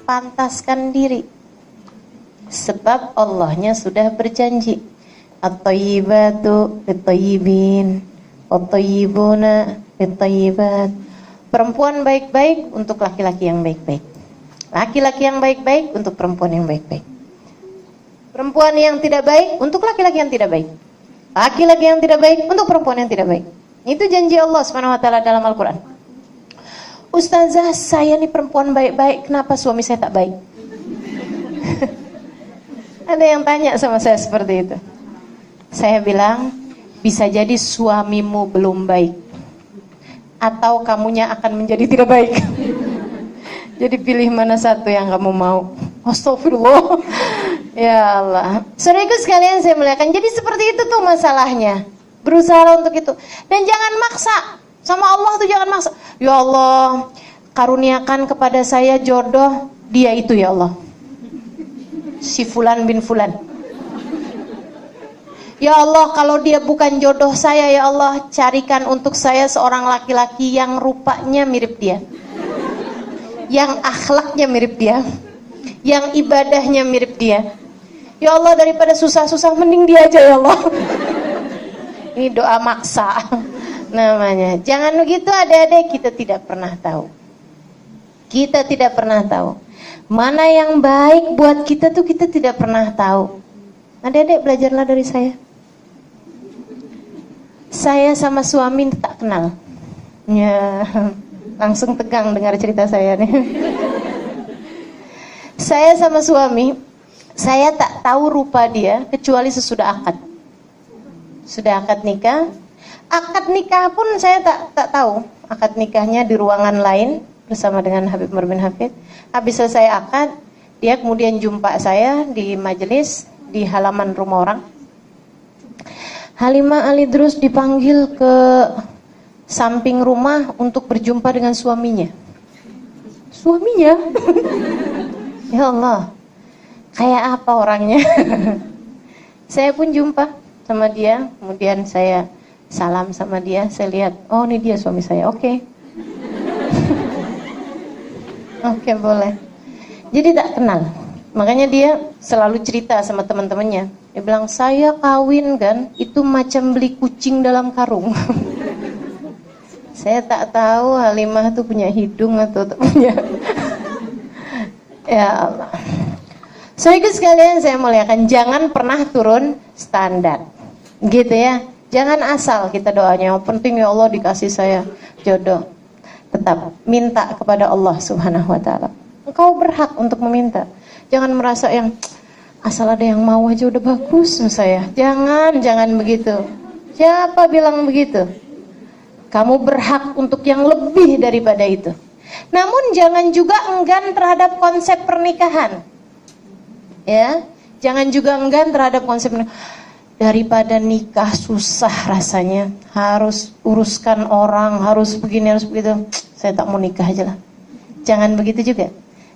pantaskan diri. Sebab Allahnya sudah berjanji, at-thayyibatu lit-thayyibin, wat-thayyibuna lit-thayyibat. Perempuan baik-baik untuk laki-laki yang baik-baik. Laki-laki yang baik-baik untuk perempuan yang baik-baik. Perempuan yang tidak baik untuk laki-laki yang tidak baik. Laki-laki yang tidak baik untuk perempuan yang tidak baik. Itu janji Allah Subhanahu wa taala dalam Al-Qur'an. Ustazah, saya nih perempuan baik-baik, kenapa suami saya tak baik? Ada yang tanya sama saya seperti itu. Saya bilang, bisa jadi suamimu belum baik, atau kamunya akan menjadi tidak baik. Jadi pilih mana satu yang kamu mau. Astagfirullah. Ya Allah. Saudaraku sekalian saya muliakan. Jadi seperti itu tuh masalahnya. Berusaha untuk itu. Dan jangan maksa. Sama Allah tuh jangan maksa. Ya Allah, karuniakan kepada saya jodoh dia itu ya Allah. Si Fulan bin Fulan. Ya Allah, kalau dia bukan jodoh saya ya Allah, carikan untuk saya seorang laki-laki yang rupanya mirip dia, yang akhlaknya mirip dia, yang ibadahnya mirip dia. Ya Allah, daripada susah-susah mending dia aja ya Allah. Ini doa maksa namanya. Jangan begitu adik-adik, kita tidak pernah tahu. Kita tidak pernah tahu. Mana yang baik buat kita tuh kita tidak pernah tahu. Adik-adik belajarlah dari saya. Saya sama suami tak kenal. Ya, langsung tegang dengar cerita saya nih. Saya sama suami, saya tak tahu rupa dia kecuali sesudah akad. Sudah akad nikah. Akad nikah pun saya tak tahu. Akad nikahnya di ruangan lain bersama dengan Habib Umar bin Hafid. Habis selesai akad, dia kemudian jumpa saya di majelis di halaman rumah orang. Halimah Ali Drus dipanggil ke samping rumah untuk berjumpa dengan suaminya. Suaminya? Ya Allah, kayak apa orangnya? Saya pun jumpa sama dia, kemudian saya salam sama dia, saya lihat, oh ini dia suami saya, oke. Oke, boleh. Jadi tak kenal. Makanya dia selalu cerita sama teman-temannya. Dia bilang, saya kawin kan, itu macam beli kucing dalam karung. Saya tak tahu Halimah tuh punya hidung atau tak punya. Ya Allah. Saudaraku sekalian saya muliakan, jangan pernah turun standar. Gitu ya. Jangan asal kita doanya, yang penting ya Allah dikasih saya jodoh. Tetap minta kepada Allah Subhanahu wa taala. Engkau berhak untuk meminta. Jangan merasa yang asal ada yang mau aja udah bagus saya. Jangan begitu. Siapa bilang begitu? Kamu berhak untuk yang lebih daripada itu. Namun jangan juga enggan terhadap konsep pernikahan. Ya, jangan juga enggan terhadap konsep pernikahan. Daripada nikah susah rasanya, harus uruskan orang, harus begini, harus begitu. Saya tak mau nikah aja lah. Jangan begitu juga.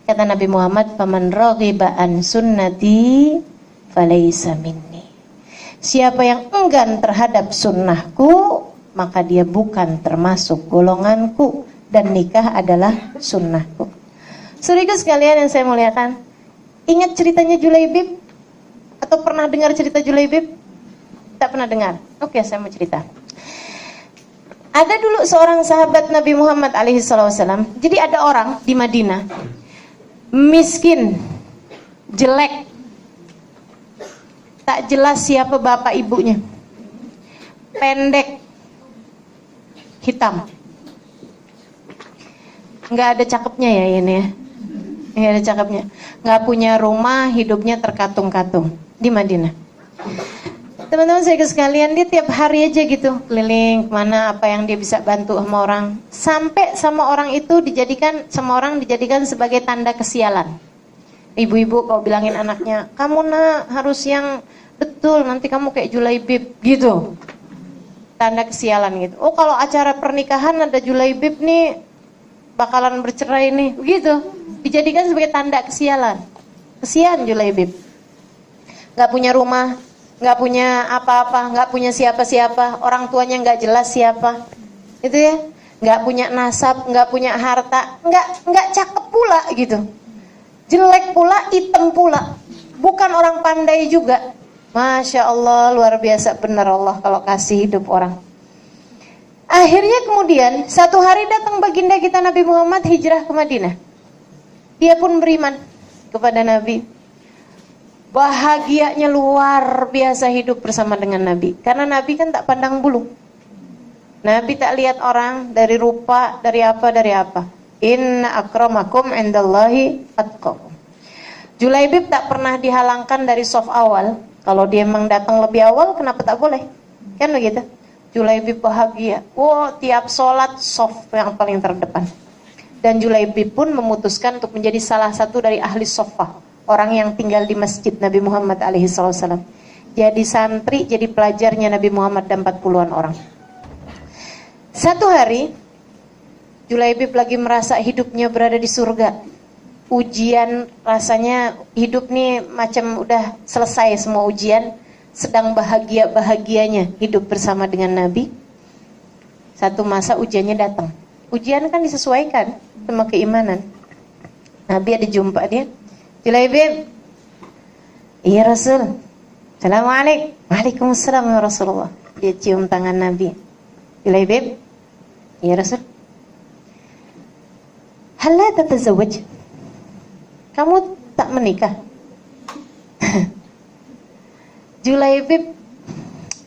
Kata Nabi Muhammad, "Faman raghiba an sunnati falaysa minni." Siapa yang enggan terhadap sunnahku, maka dia bukan termasuk golonganku, dan nikah adalah sunnahku. Saudaraku sekalian yang saya muliakan, ingat ceritanya Julaibib? Atau pernah dengar cerita Julaibib? Tak pernah dengar? Oke, saya mau cerita. Ada dulu seorang sahabat Nabi Muhammad alaihissalam. Jadi ada orang di Madinah, miskin, jelek, tak jelas siapa bapak ibunya, pendek, hitam, nggak ada cakepnya ya ini ya, nggak ada cakepnya, nggak punya rumah, hidupnya terkatung-katung di Madinah. Teman-teman saya sekalian, dia tiap hari aja gitu keliling kemana, apa yang dia bisa bantu sama orang, sampai sama orang itu dijadikan sebagai tanda kesialan. Ibu-ibu kalau bilangin anaknya, kamu nak harus yang betul, nanti kamu kayak Julaibib gitu, tanda kesialan gitu. Oh kalau acara pernikahan ada Julaibib nih bakalan bercerai nih, begitu, dijadikan sebagai tanda kesialan. Kesian Julaibib, nggak punya rumah, nggak punya apa-apa, nggak punya siapa-siapa, orang tuanya nggak jelas siapa, itu ya, nggak punya nasab, nggak punya harta, nggak cakep pula gitu. jelek pula, hitam pula, bukan orang pandai juga. Masya Allah, luar biasa benar Allah kalau kasih hidup orang. Akhirnya kemudian satu hari datang baginda kita Nabi Muhammad hijrah ke Madinah. Dia pun beriman kepada Nabi. Bahagianya luar biasa hidup bersama dengan Nabi. Karena Nabi kan tak pandang bulu. Nabi tak lihat orang dari rupa, dari apa. Inna akramakum indallahi atqakum. Julaibib tak pernah dihalangkan dari saf awal. Kalau dia memang datang lebih awal, kenapa tak boleh? Kan begitu. Julaibib bahagia. Tiap sholat saf yang paling terdepan. Dan Julaibib pun memutuskan untuk menjadi salah satu dari ahli soffah, orang yang tinggal di masjid Nabi Muhammad alaihissalam. Jadi santri, jadi pelajarnya Nabi Muhammad dan 40-an orang. Satu hari Julaibib lagi merasa hidupnya berada di surga. Ujian, rasanya hidup nih macam udah selesai semua ujian. Sedang bahagia-bahagianya hidup bersama dengan Nabi. Satu masa ujiannya datang. Ujian kan disesuaikan sama keimanan. Nabi ada jumpa dia. Julaibib, iya Rasul. Assalamualaikum. Waalaikumsalam ya Rasulullah. Dia cium tangan Nabi. Julaibib, iya Rasul. Halla tatazawwaj? Kamu tak menikah? Julaibib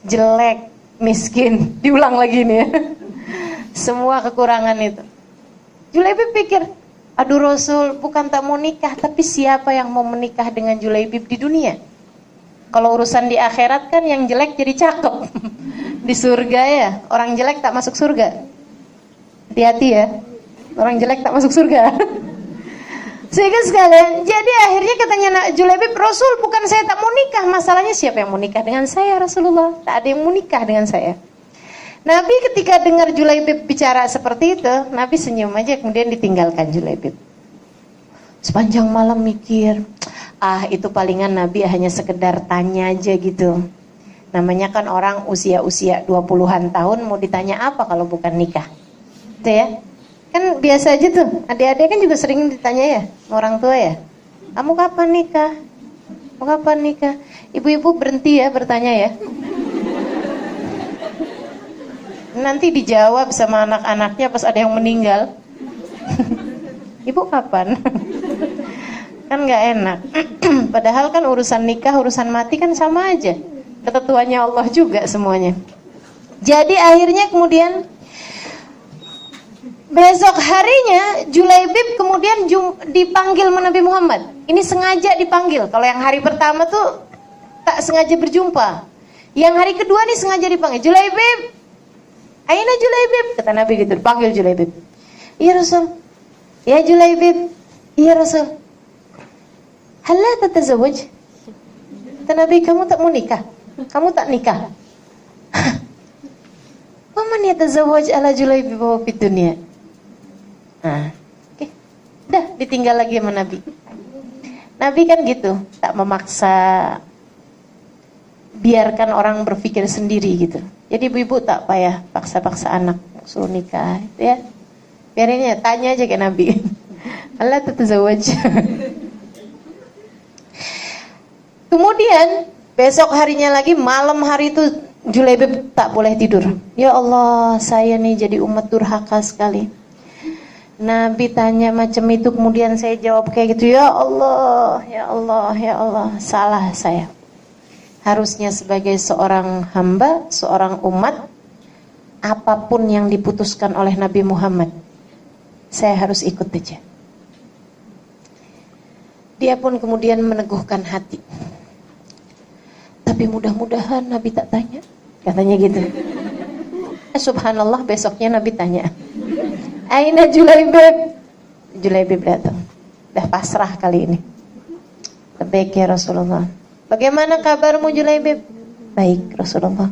jelek, miskin, diulang lagi nih ya. Semua kekurangan itu. Julaibib pikir, aduh Rasul, bukan tak mau nikah, tapi siapa yang mau menikah dengan Julaibib di dunia? Kalau urusan di akhirat kan yang jelek jadi cakep. Di surga ya, orang jelek tak masuk surga. Hati-hati ya, orang jelek tak masuk surga. Sehingga sekalian, jadi akhirnya katanya Julaibib, Rasul bukan saya tak mau nikah, masalahnya siapa yang mau nikah dengan saya Rasulullah? Tak ada yang mau nikah dengan saya. Nabi ketika dengar Julaibib bicara seperti itu, Nabi senyum aja kemudian ditinggalkan Julaibib. Sepanjang malam mikir, itu palingan Nabi hanya sekedar tanya aja gitu. Namanya kan orang usia-usia 20-an tahun mau ditanya apa kalau bukan nikah. Itu ya. Kan biasa aja tuh, adik-adik kan juga sering ditanya ya, orang tua ya. Kamu kapan nikah? Kamu kapan nikah? Ibu-ibu berhenti ya bertanya ya. Nanti dijawab sama anak-anaknya pas ada yang meninggal. Ibu kapan? Kan gak enak. Padahal kan urusan nikah, urusan mati kan sama aja. Ketentuannya Allah juga semuanya. Jadi akhirnya kemudian besok harinya Julaibib kemudian dipanggil sama Nabi Muhammad. Ini sengaja dipanggil. Kalau yang hari pertama tuh tak sengaja berjumpa. Yang hari kedua nih sengaja dipanggil. Julaibib, aina Julaibib? Kata Nabi gitu, panggil Julaibib. Iya Rasul. Ya Julaibib. Iya Rasul. Halla tatazawwaj? Kata Nabi, kamu tak mau nikah? Kamu tak nikah? Waman yatazawwaj ala Julaibib wa fid dunya? Oke. Dah ditinggal lagi sama Nabi. Nabi kan gitu, tak memaksa, biarkan orang berpikir sendiri gitu. Jadi ibu-ibu tak payah paksa-paksa anak suruh nikah, gitu ya. Biarin ya, tanya aja ke Nabi. Allah tatazawwaj. Kemudian besok harinya lagi, malam hari itu Julaibib tak boleh tidur. Ya Allah, saya nih jadi umat durhaka sekali. Nabi tanya macam itu, kemudian saya jawab kayak gitu. Ya Allah, ya Allah, ya Allah, salah saya. Harusnya sebagai seorang hamba, seorang umat, apapun yang diputuskan oleh Nabi Muhammad, saya harus ikut aja. Dia pun kemudian meneguhkan hati. Tapi mudah-mudahan Nabi tak tanya, katanya gitu. Subhanallah, besoknya Nabi tanya, aina Julaibib? Julaibib datang. Dah pasrah kali ini. Baik ya Rasulullah. Bagaimana kabarmu Julaibib? Baik Rasulullah.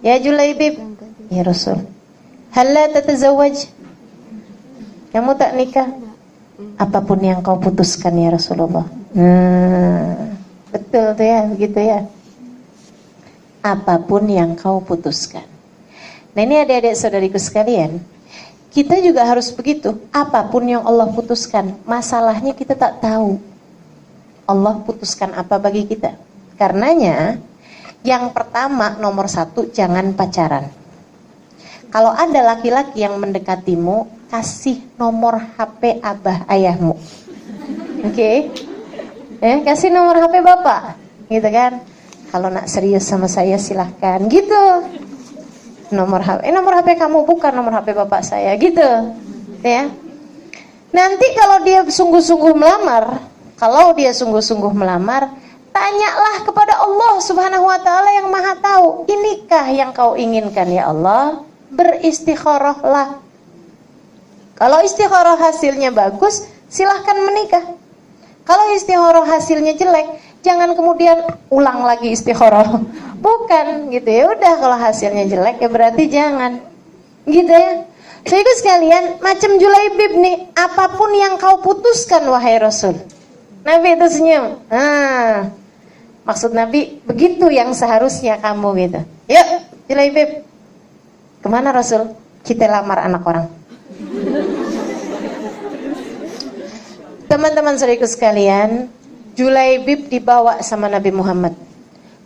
Ya Julaibib? Ya Rasul. Halla tatazawwaj? Kamu tak nikah? Apapun yang kau putuskan ya Rasulullah. Betul tuh ya, begitu ya. Apapun yang kau putuskan. Nah ini adik-adik saudariku sekalian, kita juga harus begitu. Apapun yang Allah putuskan, masalahnya kita tak tahu. Allah putuskan apa bagi kita. Karenanya, yang pertama nomor 1, jangan pacaran. Kalau ada laki-laki yang mendekatimu, kasih nomor HP abah ayahmu. Oke? Kasih nomor HP bapak, gitu kan? Kalau nak serius sama saya silahkan, gitu. Nomor HP kamu bukan nomor HP bapak saya, gitu. Ya. Nanti kalau dia sungguh-sungguh melamar, tanyalah kepada Allah Subhanahu wa taala yang Maha tahu. Inikah yang kau inginkan ya Allah? Beristikharahlah. Kalau istikharah hasilnya bagus, silahkan menikah. Kalau istikharah hasilnya jelek, jangan kemudian ulang lagi istikharah. Bukan, gitu ya. Udah kalau hasilnya jelek ya berarti jangan. Gitu ya. Saudara sekalian, macam Julaibib nih, apapun yang kau putuskan wahai Rasul. Nabi itu senyum. Maksud Nabi, begitu yang seharusnya kamu gitu. Yuk, Julaibib. Kemana Rasul? Kita lamar anak orang. Teman-teman saudaraku sekalian, Julaibib dibawa sama Nabi Muhammad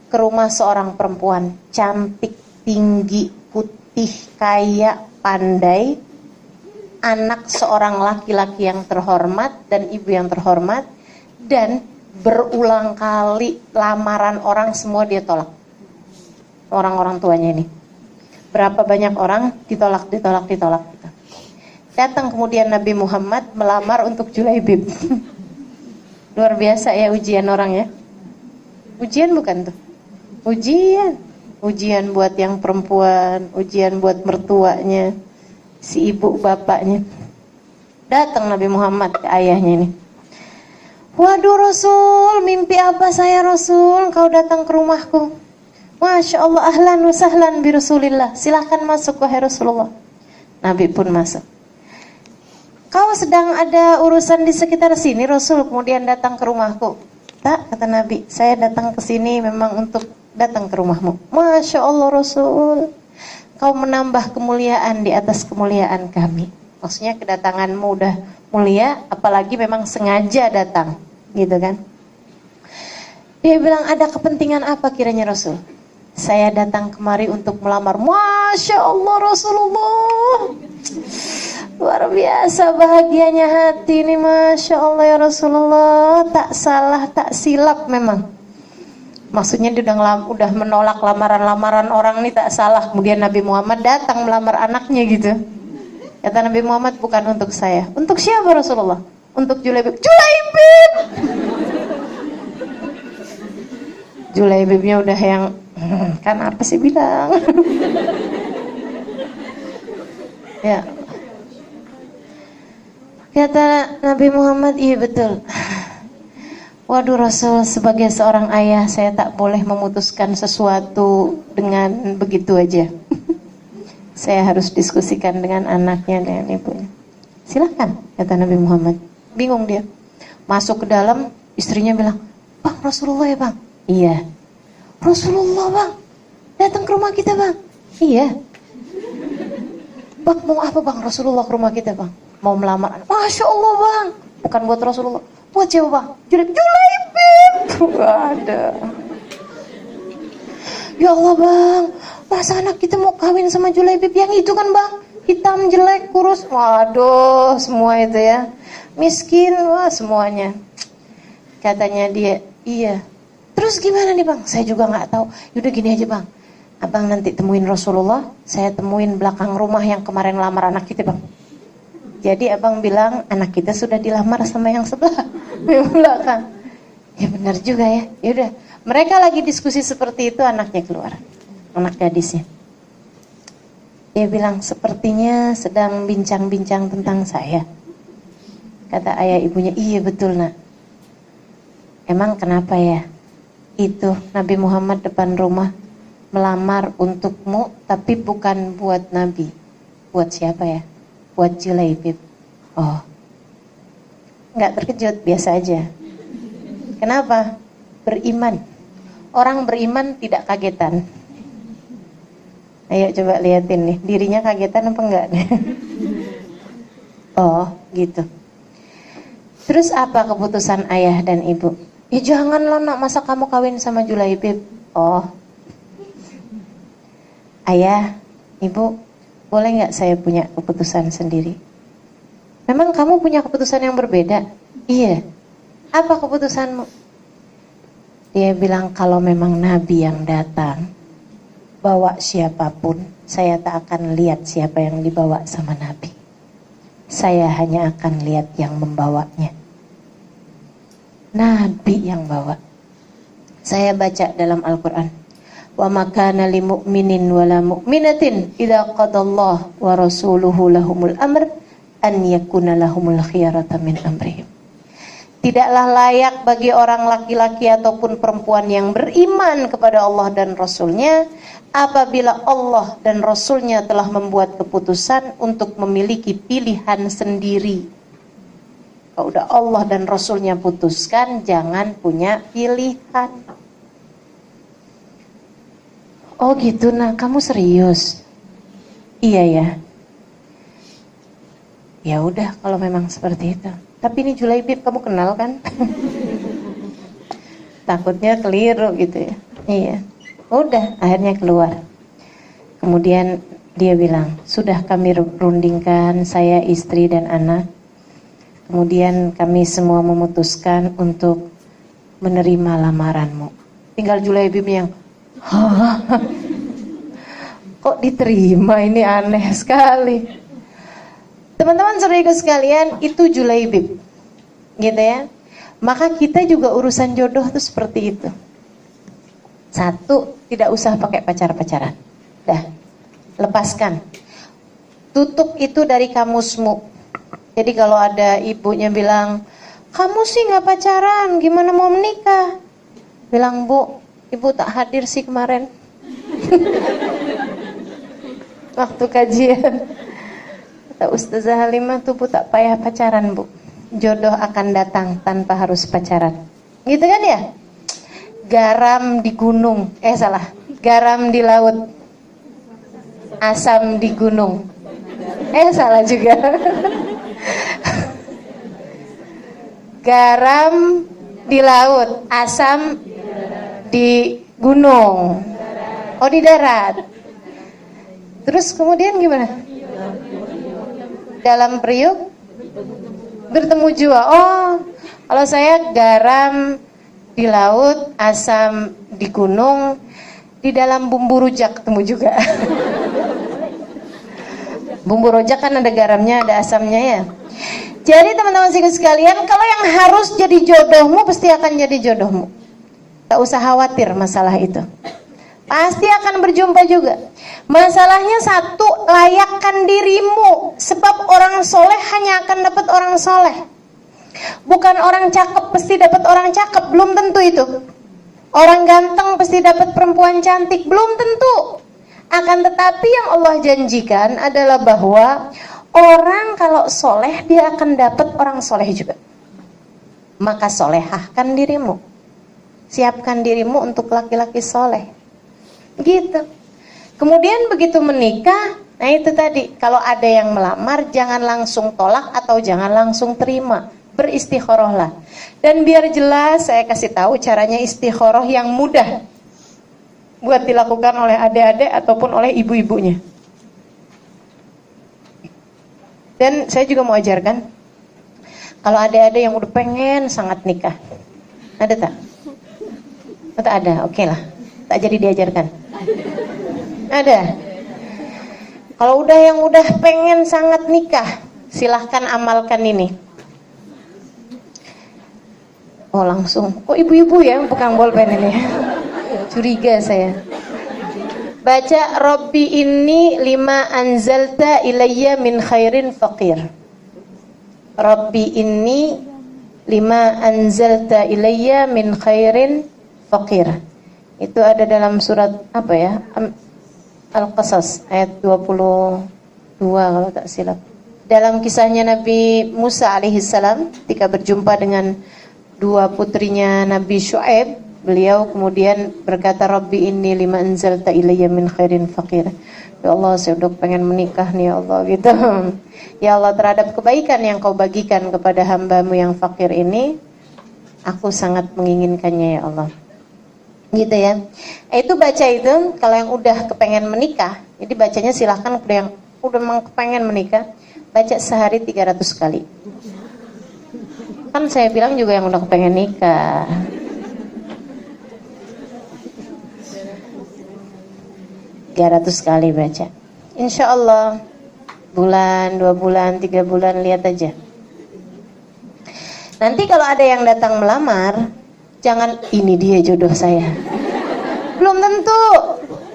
ke rumah seorang perempuan cantik, tinggi, putih, kaya, pandai, anak seorang laki-laki yang terhormat dan ibu yang terhormat, dan berulang kali lamaran orang semua dia tolak. Orang-orang tuanya ini. Berapa banyak orang ditolak. Datang kemudian Nabi Muhammad melamar untuk Julaibib. Luar biasa ya ujian orang ya. Ujian bukan tuh? Ujian buat yang perempuan, ujian buat mertuanya, si ibu bapaknya. Datang Nabi Muhammad ke ayahnya ini. Waduh Rasul, mimpi apa saya Rasul? Kau datang ke rumahku. Masya Allah, ahlan wa sahlan bi Rasulillah. Silahkan masuk wahai Rasulullah. Nabi pun masuk. Kau sedang ada urusan di sekitar sini Rasul, kemudian datang ke rumahku. Tak, kata Nabi, saya datang ke sini memang untuk datang ke rumahmu. Masya Allah Rasul, kau menambah kemuliaan di atas kemuliaan kami. Maksudnya kedatanganmu udah mulia, apalagi memang sengaja datang, gitu kan. Dia bilang, ada kepentingan apa kiranya Rasul? Saya datang kemari untuk melamar. Masya Allah Rasulullah, luar biasa bahagianya hati ini. Masya Allah ya Rasulullah, tak salah tak silap memang. Maksudnya dia udah menolak lamaran-lamaran orang ini tak salah. Kemudian Nabi Muhammad datang melamar anaknya gitu. Kata Nabi Muhammad, bukan untuk saya. Untuk siapa Rasulullah? Untuk Julaibib. Julaibib! Julaibibnya udah yang kan apa sih bilang? Ya. Kata Nabi Muhammad, iya betul. Waduh Rasul, sebagai seorang ayah saya tak boleh memutuskan sesuatu dengan begitu aja. Saya harus diskusikan dengan anaknya, dengan ibunya. Silakan, kata Nabi Muhammad. Bingung dia. Masuk ke dalam, istrinya bilang, Bang Rasulullah ya bang? Iya. Rasulullah bang, datang ke rumah kita bang? Iya. Bang mau apa bang Rasulullah ke rumah kita bang? Mau melamar. Masya Allah bang, bukan buat Rasulullah. Buat siapa bang? Julaibib. Ada. Ya Allah bang, masa anak kita mau kawin sama Julaibib yang itu kan bang? Hitam, jelek, kurus. Waduh, semua itu ya. Miskin, wah semuanya. Katanya dia, iya. Terus gimana nih bang? Saya juga gak tahu. Yaudah gini aja bang, abang nanti temuin Rasulullah, saya temuin belakang rumah yang kemarin lamar anak kita bang. Jadi abang bilang anak kita sudah dilamar sama yang sebelah, yang belakang. Ya benar juga ya. Yaudah, mereka lagi diskusi seperti itu, anaknya keluar, anak gadisnya. Dia bilang, sepertinya sedang bincang-bincang tentang saya. Kata ayah ibunya, iya betul nak. Emang kenapa ya? Itu Nabi Muhammad depan rumah melamar untukmu, tapi bukan buat Nabi. Buat siapa ya? Buat Julaibib. Oh, nggak terkejut, biasa aja. Kenapa? Beriman. Orang beriman tidak kagetan. Ayo coba liatin nih, dirinya kagetan apa enggak nih? Oh, gitu. Terus apa keputusan ayah dan ibu? Ya janganlah nak, masa kamu kawin sama Julaibib? Oh, ayah, ibu, boleh nggak saya punya keputusan sendiri? Memang kamu punya keputusan yang berbeda? Iya. Apa keputusanmu? Dia bilang, kalau memang Nabi yang datang, bawa siapapun, saya tak akan lihat siapa yang dibawa sama Nabi. Saya hanya akan lihat yang membawanya. Nabi yang bawa. Saya baca dalam Al-Quran, wa makana li mu'minin wala mu'minatin idza qadallahu wa rasuluhu lahumul amr an yakuna lahumul khiyarata min amrihim. Tidaklah layak bagi orang laki-laki ataupun perempuan yang beriman kepada Allah dan Rasulnya apabila Allah dan Rasulnya telah membuat keputusan untuk memiliki pilihan sendiri. Kalau udah Allah dan Rasulnya putuskan, jangan punya pilihan. Oh gitu, nah kamu serius? Iya ya. Ya udah kalau memang seperti itu. Tapi ini Julaibib kamu kenal kan? Takutnya keliru gitu ya. Iya. Udah, akhirnya keluar. Kemudian dia bilang, sudah kami rundingkan, saya, istri dan anak. Kemudian kami semua memutuskan untuk menerima lamaranmu. Tinggal Julaibib yang, kok diterima, ini aneh sekali. Teman-teman saudaraku sekalian, itu Julaibib, gitu ya. Maka kita juga urusan jodoh itu seperti itu. Satu, tidak usah pakai pacar-pacaran. Dah, lepaskan. Tutup itu dari kamusmu. Jadi kalau ada ibunya bilang, kamu sih nggak pacaran, gimana mau menikah? Bilang, Bu, ibu tak hadir sih kemarin. Waktu kajian. Kata Ustazah Halimah tuh, Bu, tak payah pacaran, Bu. Jodoh akan datang tanpa harus pacaran. Gitu kan ya? Garam di gunung, garam di laut, asam di gunung. Salah juga. Garam di laut, asam di gunung. Oh, di darat. Terus kemudian gimana? Dalam periuk bertemu jua. Oh, kalau saya garam di laut, asam di gunung, di dalam bumbu rujak ketemu juga. Bumbu rujak kan ada garamnya, ada asamnya ya. Jadi teman-teman sekalian, kalau yang harus jadi jodohmu pasti akan jadi jodohmu. Tak usah khawatir masalah itu. Pasti akan berjumpa juga. Masalahnya satu, layakkan dirimu. Sebab orang soleh hanya akan dapat orang soleh. Bukan orang cakep pasti dapat orang cakep, belum tentu itu. Orang ganteng pasti dapat perempuan cantik, belum tentu. Akan tetapi yang Allah janjikan adalah bahwa orang kalau soleh dia akan dapat orang soleh juga. Maka solehahkan dirimu. Siapkan dirimu untuk laki-laki soleh. Gitu. Kemudian begitu menikah, nah itu tadi, kalau ada yang melamar jangan langsung tolak atau jangan langsung terima. Beristikharahlah. Dan biar jelas saya kasih tahu caranya istikharah yang mudah buat dilakukan oleh adik-adik ataupun oleh ibu-ibunya. Dan saya juga mau ajarkan, kalau ada yang udah pengen sangat nikah, ada tak? Tak ada, oke lah, tak jadi diajarkan. Ada. Kalau yang udah pengen sangat nikah, silahkan amalkan ini. Oh langsung, oh ibu-ibu ya, bukan bolpen ini. Curiga saya. Baca Rabbi inni lima anzalta ilayya min khairin faqir. Rabbi inni lima anzalta ilayya min khairin faqir. Itu ada dalam surat apa ya? Al-Qasas ayat 22 kalau tak silap. Dalam kisahnya Nabi Musa alaihissalam ketika berjumpa dengan dua putrinya Nabi Syuaib, beliau kemudian berkata, Rabbi inni lima anzalta ilayya min khairin faqir. Ya Allah, saya udah pengen menikah nih ya Allah gitu. Ya Allah, terhadap kebaikan yang kau bagikan kepada hambamu yang fakir ini, Aku sangat menginginkannya ya Allah. Gitu ya. Itu baca itu kalau yang udah kepengen menikah, jadi bacanya silahkan yang udah kepengen menikah, baca sehari 300 kali. Kan saya bilang juga yang udah kepengen nikah. Kali baca. Insya Allah bulan, 2 bulan, 3 bulan lihat aja. Nanti kalau ada yang datang melamar, jangan ini dia jodoh saya. Belum tentu.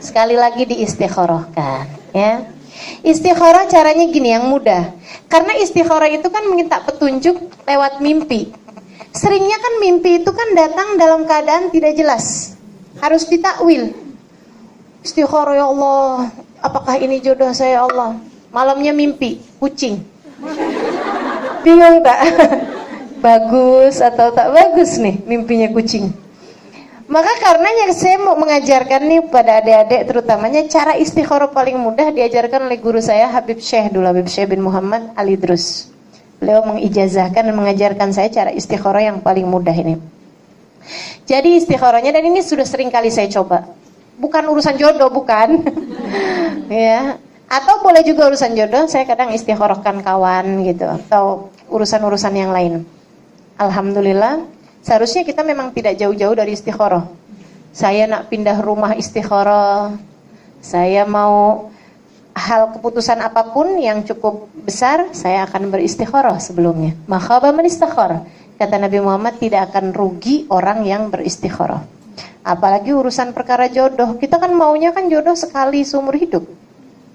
Sekali lagi diistikharahkan, ya. Istikharah caranya gini yang mudah. Karena istikharah itu kan minta petunjuk lewat mimpi. Seringnya kan mimpi itu kan datang dalam keadaan tidak jelas. Harus ditakwil. Istikharah ya Allah, apakah ini jodoh saya ya Allah? Malamnya mimpi kucing. Bingung tak? Bagus atau tak bagus nih mimpinya kucing. Maka karenanya saya mau mengajarkan nih pada adik-adik terutamanya cara istikharah paling mudah diajarkan oleh guru saya Habib Syekh dulu, Habib Syekh bin Muhammad Al-Idrus. Beliau mengijazahkan dan mengajarkan saya cara istikharah yang paling mudah ini. Jadi istikharahnya, dan ini sudah sering kali saya coba. Bukan urusan jodoh, bukan. Ya. Atau boleh juga urusan jodoh, saya kadang istikharahkan kawan gitu atau urusan-urusan yang lain. Alhamdulillah, seharusnya kita memang tidak jauh-jauh dari istikharah. Saya nak pindah rumah istikharah. Saya mau hal keputusan apapun yang cukup besar, saya akan beristikharah sebelumnya. Makhaba man istakhara. Kata Nabi Muhammad, tidak akan rugi orang yang beristikharah. Apalagi urusan perkara jodoh. Kita kan maunya kan jodoh sekali seumur hidup.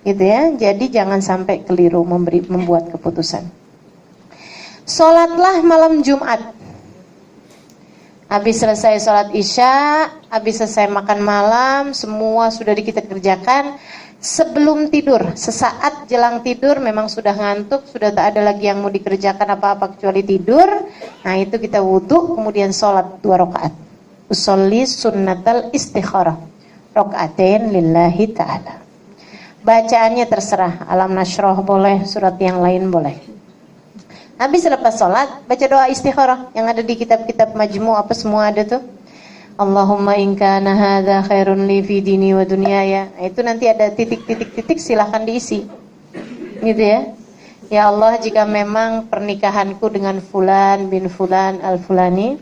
Gitu ya. Jadi jangan sampai keliru membuat keputusan. Sholatlah malam Jumat. Habis selesai sholat Isya, habis selesai makan malam, semua sudah kita kerjakan. Sebelum tidur, sesaat jelang tidur memang sudah ngantuk, sudah tak ada lagi yang mau dikerjakan apa-apa kecuali tidur. Nah itu kita wudhu, kemudian sholat 2 rakaat. Usolli sunnatal istikharah, rakaatain lillahi ta'ala. Bacaannya terserah, alam nashrah boleh, surat yang lain boleh. Habis selepas sholat, baca doa istikharah yang ada di kitab-kitab majmu' apa semua ada tuh. Allahumma in kana hadza khairun li fi dini wa dunyaya. Nah, itu nanti ada titik-titik-titik, silahkan diisi. Gitu ya. Ya Allah, jika memang pernikahanku dengan fulan bin fulan al-fulani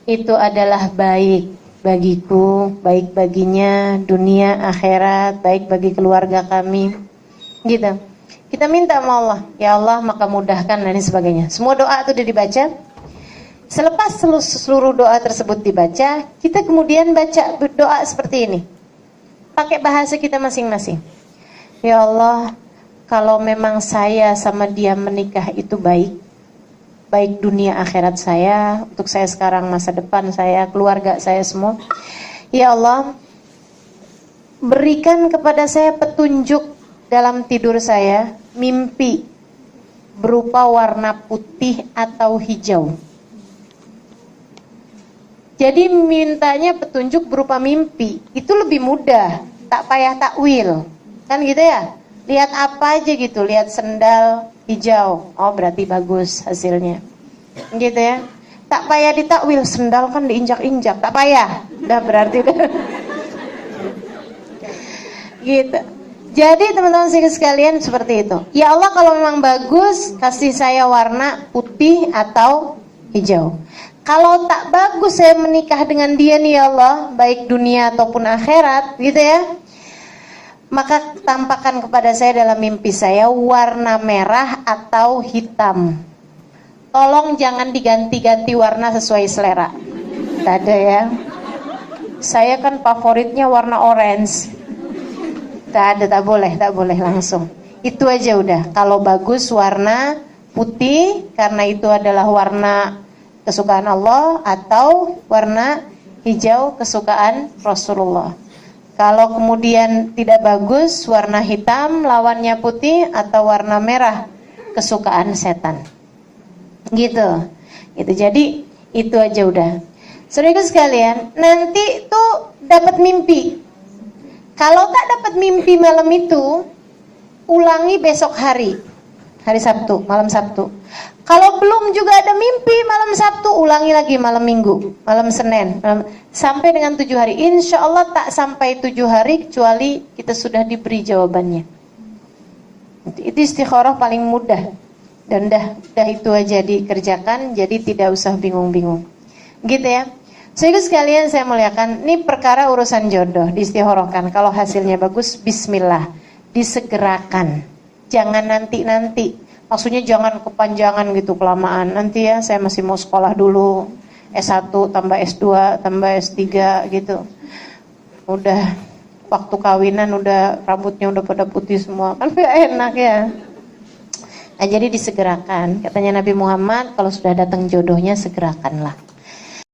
itu adalah baik bagiku, baik baginya, dunia, akhirat, baik bagi keluarga kami. Gitu. Kita minta sama Allah, ya Allah maka mudahkan dan sebagainya. Semua doa itu sudah dibaca. Selepas seluruh doa tersebut dibaca, kita kemudian baca doa seperti ini. Pakai bahasa kita masing-masing. Ya Allah, kalau memang saya sama dia menikah itu baik, baik dunia akhirat saya, untuk saya sekarang, masa depan saya, keluarga saya semua. Ya Allah, berikan kepada saya petunjuk dalam tidur saya, mimpi berupa warna putih atau hijau. Jadi mintanya petunjuk berupa mimpi, itu lebih mudah, tak payah takwil. Kan gitu ya? Lihat apa aja gitu, lihat sendal hijau, oh berarti bagus hasilnya. Gitu ya. Tak payah ditakwil, sendal kan diinjak-injak, tak payah. Udah berarti udah. Gitu. Jadi teman-teman sekalian seperti itu. Ya Allah, kalau memang bagus, kasih saya warna putih atau hijau. Kalau tak bagus saya menikah dengan dia nih ya Allah, baik dunia ataupun akhirat, gitu ya. Maka tampakkan kepada saya dalam mimpi saya warna merah atau hitam. Tolong jangan diganti-ganti warna sesuai selera. Tak ada ya. Saya kan favoritnya warna orange. Tak ada, tak boleh langsung. Itu aja udah. Kalau bagus warna putih karena itu adalah warna kesukaan Allah, atau warna hijau kesukaan Rasulullah. Kalau kemudian tidak bagus warna hitam lawannya putih, atau warna merah kesukaan setan. Gitu. Jadi itu aja udah. Saudara sekalian, nanti tuh dapat mimpi. Kalau tak dapat mimpi malam itu, ulangi besok hari Sabtu, malam Sabtu. Kalau belum juga ada mimpi malam Sabtu, ulangi lagi malam Minggu, malam Senin, sampai dengan 7 hari. Insya Allah tak sampai 7 hari kecuali kita sudah diberi jawabannya. Itu istikharah paling mudah. Dan dah itu aja dikerjakan, jadi tidak usah bingung-bingung. Gitu ya. Saudara sekalian saya muliakan, ini perkara urusan jodoh, diistikharahkan. Kalau hasilnya bagus, bismillah, disegerakan. Jangan nanti-nanti. Maksudnya jangan kepanjangan gitu, kelamaan. Nanti ya saya masih mau sekolah dulu, S1 tambah S2 tambah S3 gitu. Udah waktu kawinan udah rambutnya udah pada putih semua, kan gak enak ya. Nah, jadi disegerakan. Katanya Nabi Muhammad, kalau sudah datang jodohnya segerakanlah.